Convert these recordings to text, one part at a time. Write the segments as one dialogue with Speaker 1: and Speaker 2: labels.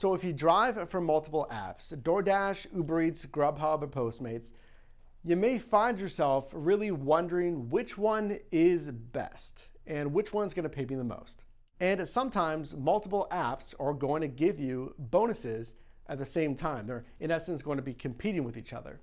Speaker 1: So if you drive for multiple apps, DoorDash, Uber Eats, Grubhub, or Postmates, you may find yourself really wondering which one is best and which one's going to pay me the most. And sometimes multiple apps are going to give you bonuses at the same time. They're in essence going to be competing with each other.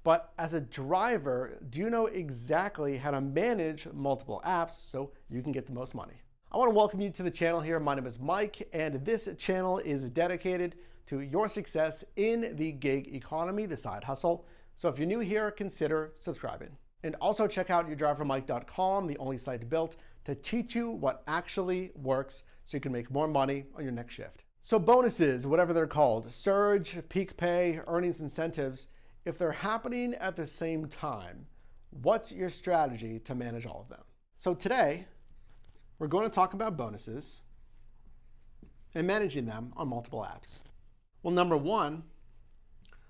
Speaker 1: But as a driver, do you know exactly how to manage multiple apps so you can get the most money? I want to welcome you to the channel here. My name is Mike, and this channel is dedicated to your success in the gig economy, the side hustle. So if you're new here, consider subscribing. And also check out yourdrivermike.com, the only site built to teach you what actually works so you can make more money on your next shift. So bonuses, whatever they're called, surge, peak pay, earnings incentives, if they're happening at the same time, what's your strategy to manage all of them? So today, we're going to talk about bonuses and managing them on multiple apps. Well, number one,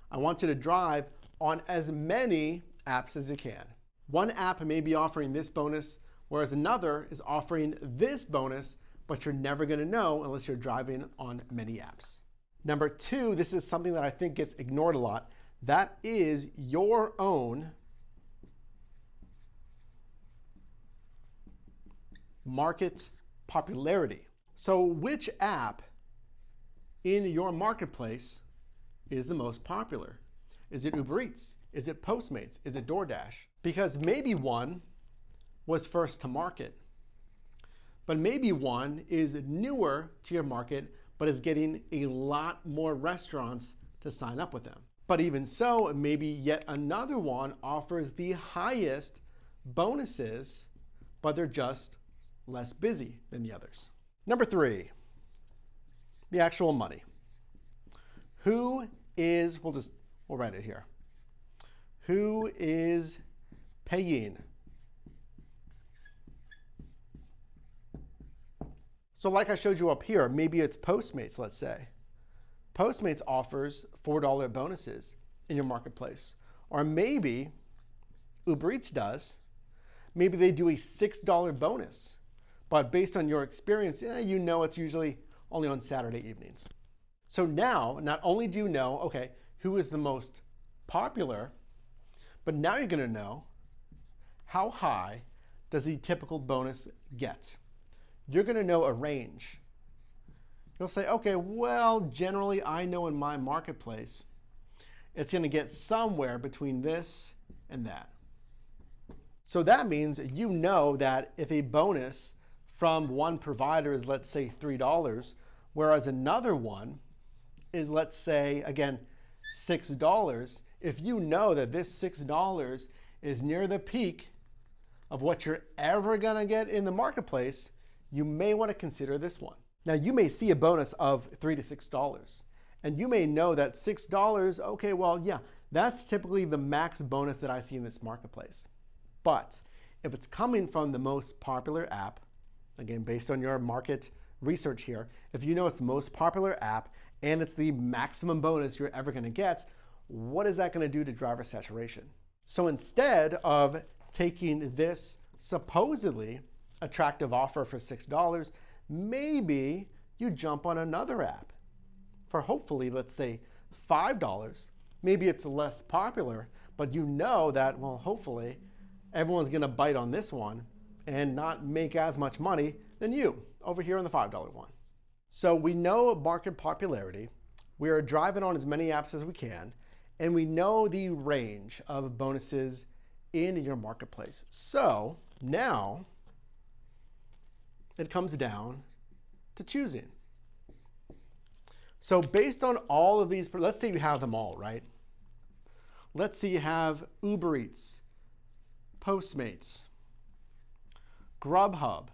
Speaker 1: I want you to drive on as many apps as you can. One app may be offering this bonus, whereas another is offering this bonus, but you're never going to know unless you're driving on many apps. Number two, this is something that I think gets ignored a lot. That is your own market popularity. So which app in your marketplace is the most popular? Is it Uber Eats? Is it Postmates? Is it DoorDash? Because maybe one was first to market, but maybe one is newer to your market, but is getting a lot more restaurants to sign up with them. But even so, maybe yet another one offers the highest bonuses, but they're just less busy than the others. Number three, the actual money. We'll write it here. Who is paying? So like I showed you up here, maybe it's Postmates, let's say. Postmates offers $4 bonuses in your marketplace. Or maybe Uber Eats does. Maybe they do a $6 bonus. But based on your experience, you know it's usually only on Saturday evenings. So now, not only do you know, okay, who is the most popular, but now you're going to know how high does the typical bonus get. You're going to know a range. You'll say, okay, well, generally I know in my marketplace, it's going to get somewhere between this and that. So that means you know that if a bonus from one provider is, let's say, $3, whereas another one is, let's say, again, $6, if you know that this $6 is near the peak of what you're ever going to get in the marketplace, you may want to consider this one. Now, you may see a bonus of $3 to $6, and you may know that $6, okay, well, yeah, that's typically the max bonus that I see in this marketplace. But if it's coming from the most popular app, again, based on your market research here, if you know it's the most popular app and it's the maximum bonus you're ever going to get, what is that going to do to driver saturation? So instead of taking this supposedly attractive offer for $6, maybe you jump on another app for hopefully, let's say, $5. Maybe it's less popular, but you know that, well, hopefully everyone's going to bite on this one and not make as much money than you over here on the $5 one. So we know market popularity. We are driving on as many apps as we can, and we know the range of bonuses in your marketplace. So now it comes down to choosing. So based on all of these, let's say you have them all, right? Let's say you have Uber Eats, Postmates, Grubhub,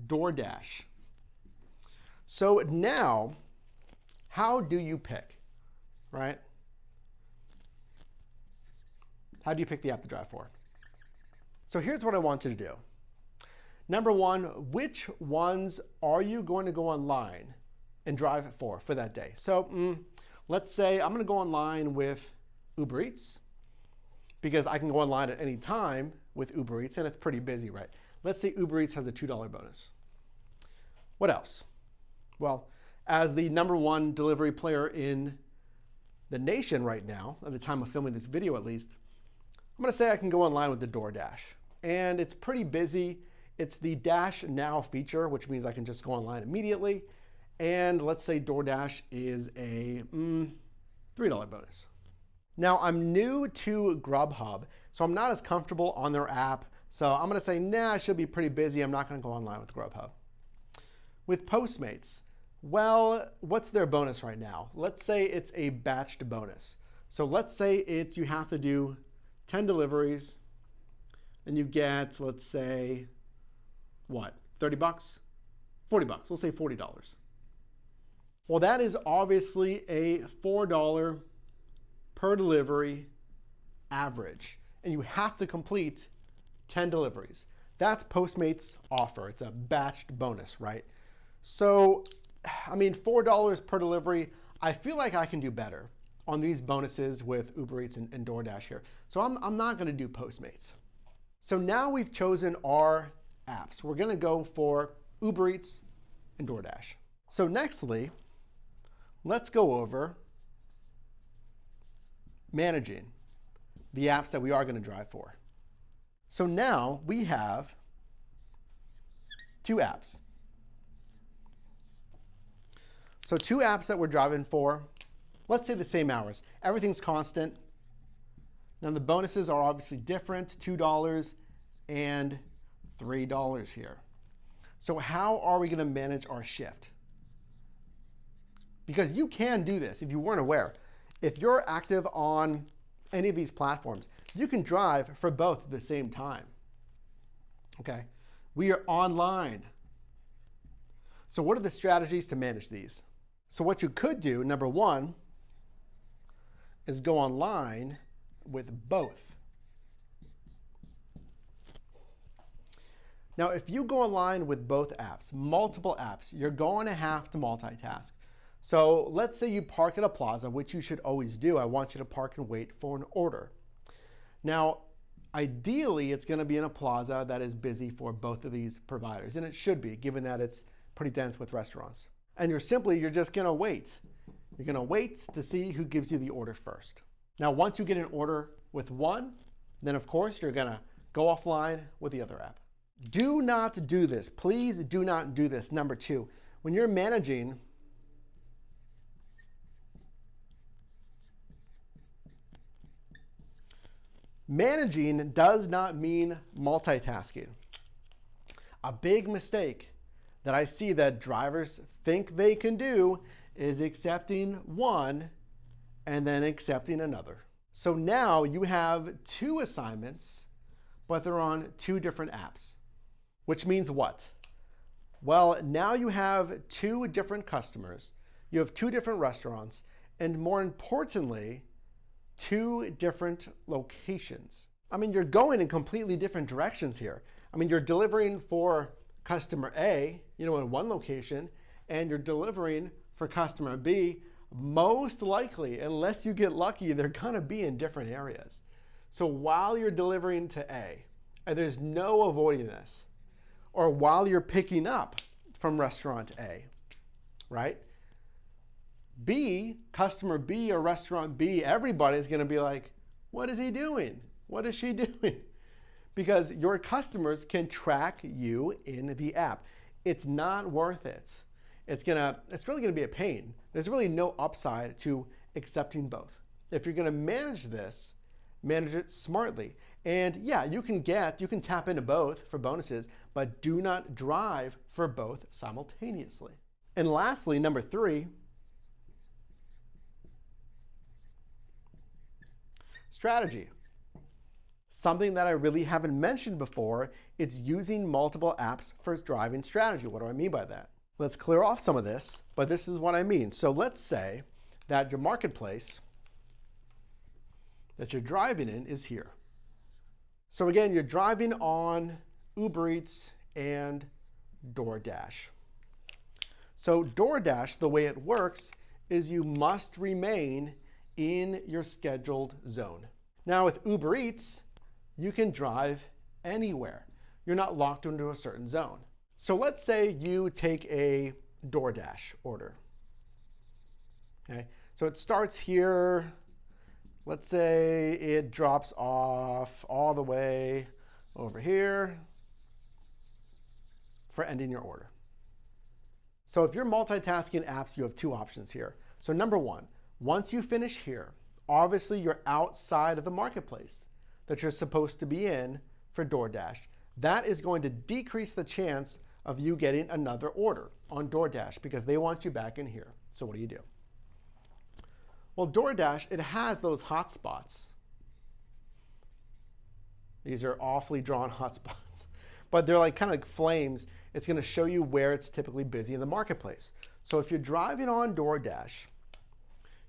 Speaker 1: DoorDash. So now, how do you pick, right? How do you pick the app to drive for? So here's what I want you to do. Number one, which ones are you going to go online and drive for that day? So let's say I'm going to go online with Uber Eats because I can go online at any time with Uber Eats and it's pretty busy, right? Let's say Uber Eats has a $2 bonus. What else? Well, as the #1 delivery player in the nation right now, at the time of filming this video at least, I'm going to say I can go online with the DoorDash. And it's pretty busy. It's the Dash Now feature, which means I can just go online immediately. And let's say DoorDash is a $3 bonus. Now, I'm new to Grubhub, so I'm not as comfortable on their app. So I'm going to say, nah, I should be pretty busy. I'm not going to go online with Grubhub. With Postmates, well, what's their bonus right now? Let's say it's a batched bonus. So let's say it's you have to do 10 deliveries and you get, let's say, what, 30 bucks? 40 bucks, we'll say $40. Well, that is obviously a $4 per delivery average, and you have to complete 10 deliveries. That's Postmates' offer. It's a batched bonus, right? So, I mean, $4 per delivery, I feel like I can do better on these bonuses with Uber Eats and DoorDash here. So I'm not going to do Postmates. So now we've chosen our apps. We're going to go for Uber Eats and DoorDash. So nextly, let's go over managing the apps that we are going to drive for. So now we have 2 apps. So 2 apps that we're driving for, let's say the same hours. Everything's constant. Now the bonuses are obviously different, $2 and $3 here. So how are we going to manage our shift? Because you can do this if you weren't aware. If you're active on any of these platforms, you can drive for both at the same time. Okay? We are online. So what are the strategies to manage these? So what you could do, #1, is go online with both. Now, if you go online with both apps, multiple apps, you're going to have to multitask. So let's say you park at a plaza, which you should always do. I want you to park and wait for an order. Now, ideally, it's going to be in a plaza that is busy for both of these providers, and it should be, given that it's pretty dense with restaurants. And you're just going to wait. You're going to wait to see who gives you the order first. Now, once you get an order with one, then of course you're going to go offline with the other app. Do not do this. Please do not do this. #2, when you're managing, managing does not mean multitasking. A big mistake that I see that drivers think they can do is accepting one and then accepting another. So now you have 2 assignments, but they're on 2 different apps, which means what? Well, now you have 2 different customers, you have 2 different restaurants, and more importantly, 2 different locations. I mean, you're going in completely different directions here. I mean, you're delivering for customer A, in one location, and you're delivering for customer B. Most likely, unless you get lucky, they're gonna be in different areas. So while you're delivering to A, and there's no avoiding this, or while you're picking up from restaurant A, right? B, customer B or restaurant B, everybody's going to be like, what is he doing? What is she doing? Because your customers can track you in the app. It's not worth it. It's really going to be a pain. There's really no upside to accepting both. If you're going to manage this, manage it smartly. And yeah, you can tap into both for bonuses, but do not drive for both simultaneously. And lastly, #3, strategy. Something that I really haven't mentioned before, it's using multiple apps for driving strategy. What do I mean by that? Let's clear off some of this, but this is what I mean. So let's say that your marketplace that you're driving in is here. So again, you're driving on Uber Eats and DoorDash. So DoorDash, the way it works is you must remain in your scheduled zone. Now with Uber Eats, you can drive anywhere. You're not locked into a certain zone. So let's say you take a DoorDash order. Okay, so it starts here. Let's say it drops off all the way over here for ending your order. So if you're multitasking apps, you have two options here. So number one, once you finish here, obviously you're outside of the marketplace that you're supposed to be in for DoorDash. That is going to decrease the chance of you getting another order on DoorDash because they want you back in here. So what do? Well, DoorDash, it has those hotspots. These are awfully drawn hotspots, but they're like kind of like flames. It's going to show you where it's typically busy in the marketplace. So if you're driving on DoorDash,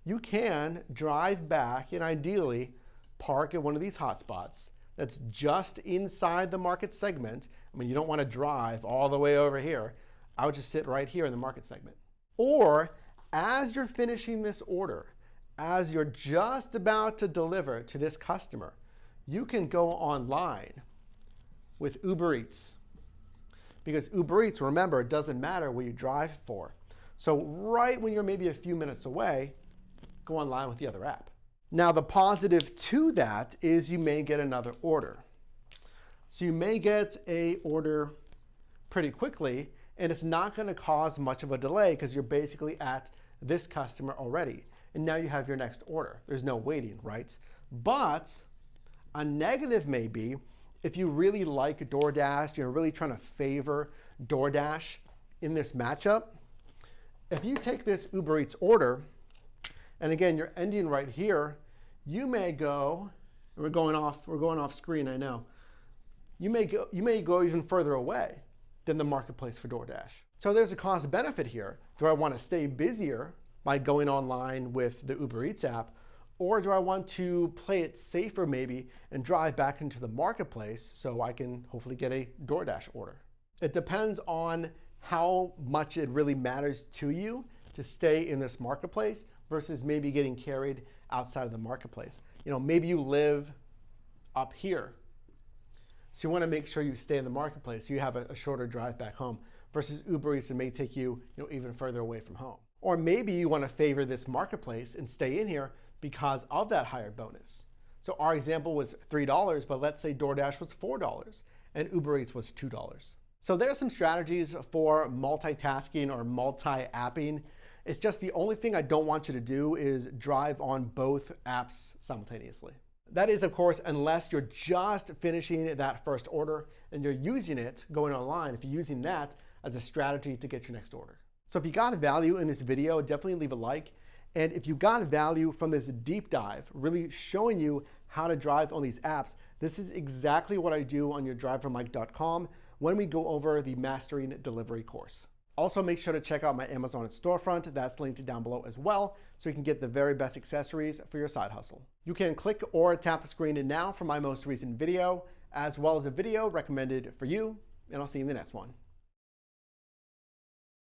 Speaker 1: you can drive back and ideally park at one of these hotspots that's just inside the market segment. I mean, you don't want to drive all the way over here. I would just sit right here in the market segment. Or as you're finishing this order, as you're just about to deliver to this customer, you can go online with Uber Eats. Because Uber Eats, remember, it doesn't matter where you drive for. So right when you're maybe a few minutes away, go online with the other app. Now the positive to that is you may get another order. So you may get an order pretty quickly, and it's not going to cause much of a delay because you're basically at this customer already. And now you have your next order. There's no waiting, right? But a negative may be if you really like DoorDash, you're really trying to favor DoorDash in this matchup. If you take this Uber Eats order, and again, you're ending right here, you may go, we're going off screen, I know. You may go even further away than the marketplace for DoorDash. So there's a cost benefit here. Do I want to stay busier by going online with the Uber Eats app, or do I want to play it safer maybe and drive back into the marketplace so I can hopefully get a DoorDash order? It depends on how much it really matters to you to stay in this marketplace versus maybe getting carried outside of the marketplace. You know, maybe you live up here, so you want to make sure you stay in the marketplace so you have a shorter drive back home versus Uber Eats, it may take you, even further away from home. Or maybe you want to favor this marketplace and stay in here because of that higher bonus. So our example was $3, but let's say DoorDash was $4 and Uber Eats was $2. So there are some strategies for multitasking or multi-apping. It's just the only thing I don't want you to do is drive on both apps simultaneously. That is, of course, unless you're just finishing that first order and you're using it going online, if you're using that as a strategy to get your next order. So if you got value in this video, definitely leave a like. And if you got value from this deep dive, really showing you how to drive on these apps, this is exactly what I do on yourdrivermike.com when we go over the Mastering Delivery course. Also, make sure to check out my Amazon storefront. That's linked down below as well, so you can get the very best accessories for your side hustle. You can click or tap the screen now for my most recent video, as well as a video recommended for you, and I'll see you in the next one.